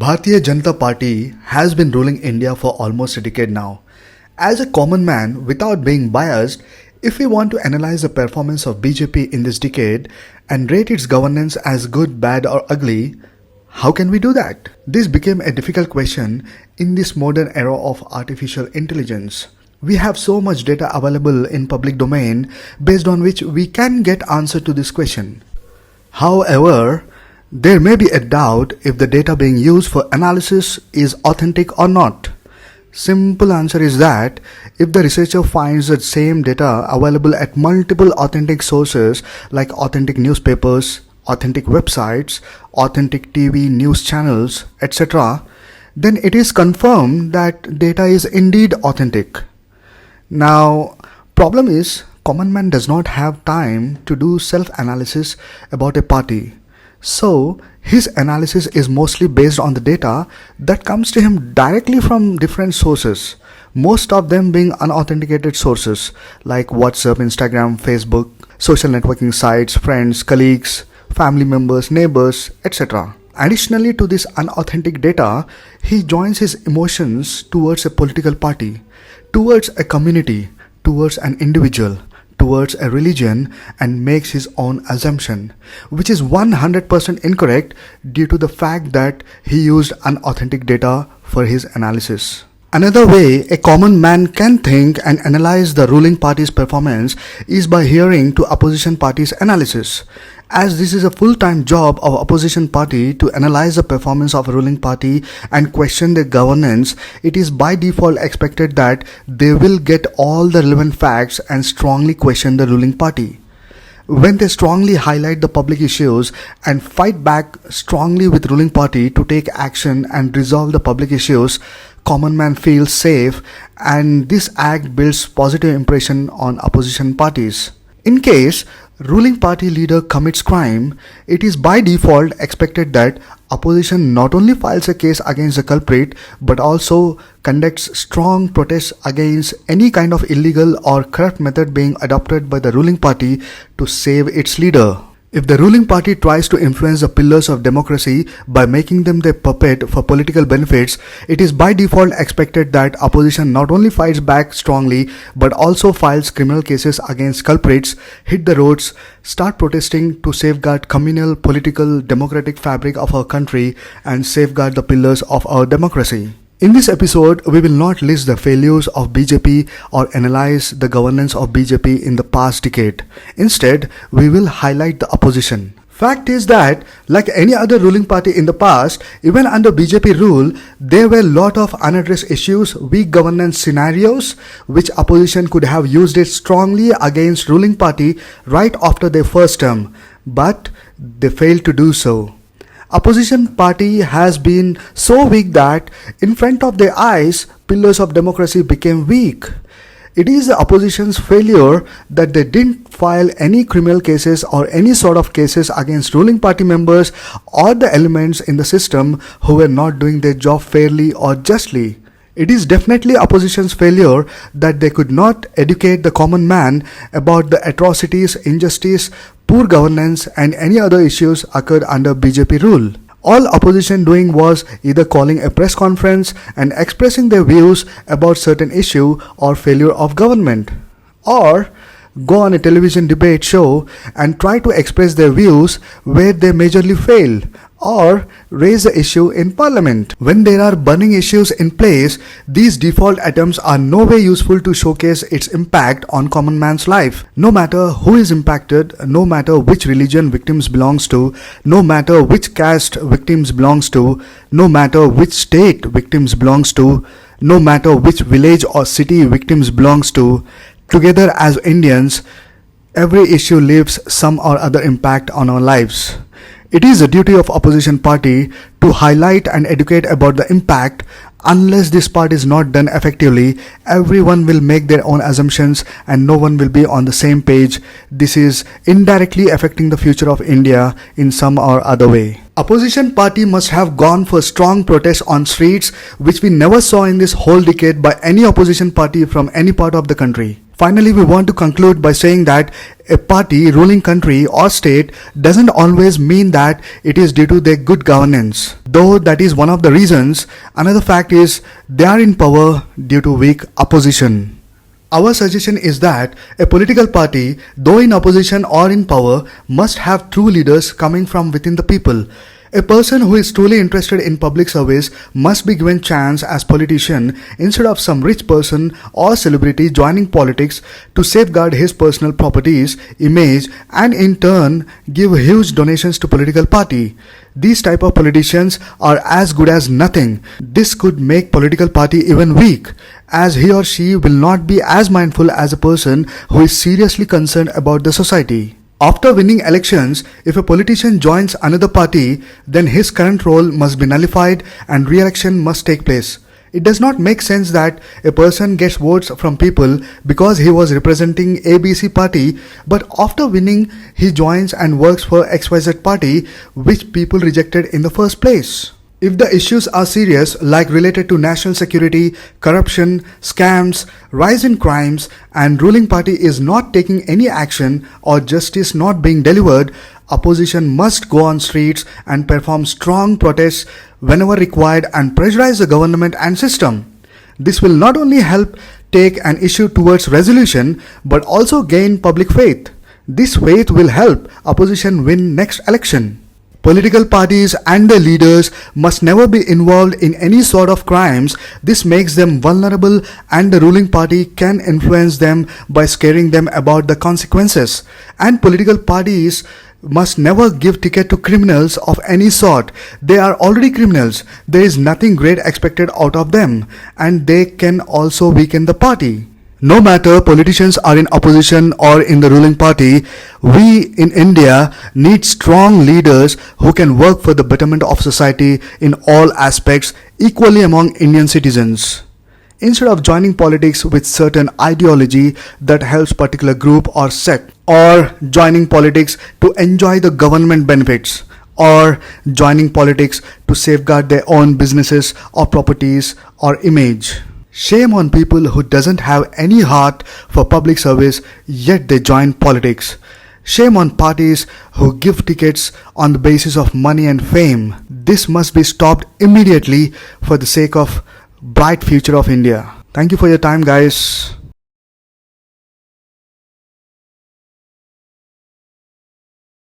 Bharatiya Janata Party has been ruling India for almost a decade now. As a common man, without being biased, if we want to analyze the performance of BJP in this decade and rate its governance as good, bad or ugly, how can we do that? This became a difficult question in this modern era of artificial intelligence. We have so much data available in public domain based on which we can get answer to this question. However, there may be a doubt if the data being used for analysis is authentic or not. Simple answer is that if the researcher finds the same data available at multiple authentic sources like authentic newspapers, authentic websites, authentic TV news channels, etc., then it is confirmed that data is indeed authentic. Now, problem is common man does not have time to do self-analysis about a party. So, his analysis is mostly based on the data that comes to him directly from different sources, most of them being unauthenticated sources like WhatsApp, Instagram, Facebook, social networking sites, friends, colleagues, family members, neighbors, etc. Additionally to this unauthentic data, he joins his emotions towards a political party, towards a community, towards an individual, towards a religion and makes his own assumption, which is 100% incorrect due to the fact that he used unauthentic data for his analysis. Another way a common man can think and analyze the ruling party's performance is by hearing to opposition party's analysis. As this is a full-time job of opposition party to analyze the performance of a ruling party and question their governance, it is by default expected that they will get all the relevant facts and strongly question the ruling party. When they strongly highlight the public issues and fight back strongly with ruling party to take action and resolve the public issues, common man feels safe, and this act builds positive impression on opposition parties. In case ruling party leader commits crime, it is by default expected that opposition not only files a case against the culprit but also conducts strong protests against any kind of illegal or corrupt method being adopted by the ruling party to save its leader. If the ruling party tries to influence the pillars of democracy by making them their puppet for political benefits, it is by default expected that opposition not only fights back strongly but also files criminal cases against culprits, hit the roads, start protesting to safeguard communal, political, democratic fabric of our country and safeguard the pillars of our democracy. In this episode, we will not list the failures of BJP or analyze the governance of BJP in the past decade. Instead, we will highlight the opposition. Fact is that, like any other ruling party in the past, even under BJP rule, there were a lot of unaddressed issues, weak governance scenarios, which opposition could have used it strongly against ruling party right after their first term, but they failed to do so. Opposition party has been so weak that in front of their eyes, pillars of democracy became weak. It is the opposition's failure that they didn't file any criminal cases or any sort of cases against ruling party members or the elements in the system who were not doing their job fairly or justly. It is definitely opposition's failure that they could not educate the common man about the atrocities, injustice, poor governance and any other issues occurred under BJP rule. All opposition doing was either calling a press conference and expressing their views about certain issue or failure of government, or go on a television debate show and try to express their views where they majorly fail, or raise the issue in parliament. When there are burning issues in place, these default attempts are no way useful to showcase its impact on common man's life. No matter who is impacted, no matter which religion victims belongs to, no matter which caste victims belongs to, no matter which state victims belongs to, no matter which village or city victims belongs to, together as Indians, every issue leaves some or other impact on our lives. It is the duty of opposition party to highlight and educate about the impact. Unless this part is not done effectively, everyone will make their own assumptions and no one will be on the same page. This is indirectly affecting the future of India in some or other way. Opposition party must have gone for strong protests on streets, which we never saw in this whole decade by any opposition party from any part of the country. Finally, we want to conclude by saying that a party ruling country or state doesn't always mean that it is due to their good governance. Though that is one of the reasons, another fact is they are in power due to weak opposition. Our suggestion is that a political party, though in opposition or in power, must have true leaders coming from within the people. A person who is truly interested in public service must be given chance as politician instead of some rich person or celebrity joining politics to safeguard his personal properties, image, and in turn give huge donations to political party. These type of politicians are as good as nothing. This could make political party even weak, as he or she will not be as mindful as a person who is seriously concerned about the society. After winning elections, if a politician joins another party, then his current role must be nullified and re-election must take place. It does not make sense that a person gets votes from people because he was representing ABC party, but after winning he joins and works for XYZ party, which people rejected in the first place. If the issues are serious, like related to national security, corruption, scams, rise in crimes, and ruling party is not taking any action or justice not being delivered, opposition must go on streets and perform strong protests whenever required and pressurize the government and system. This will not only help take an issue towards resolution, but also gain public faith. This faith will help opposition win next election. Political parties and their leaders must never be involved in any sort of crimes. This makes them vulnerable and the ruling party can influence them by scaring them about the consequences. And political parties must never give ticket to criminals of any sort. They are already criminals. There is nothing great expected out of them, and they can also weaken the party. No matter politicians are in opposition or in the ruling party, we in India need strong leaders who can work for the betterment of society in all aspects equally among Indian citizens. Instead of joining politics with certain ideology that helps particular group or sect, or joining politics to enjoy the government benefits, or joining politics to safeguard their own businesses or properties or image. Shame on people who doesn't have any heart for public service yet they join politics. Shame on parties who give tickets on the basis of money and fame. This must be stopped immediately for the sake of bright future of India. Thank you for your time, guys.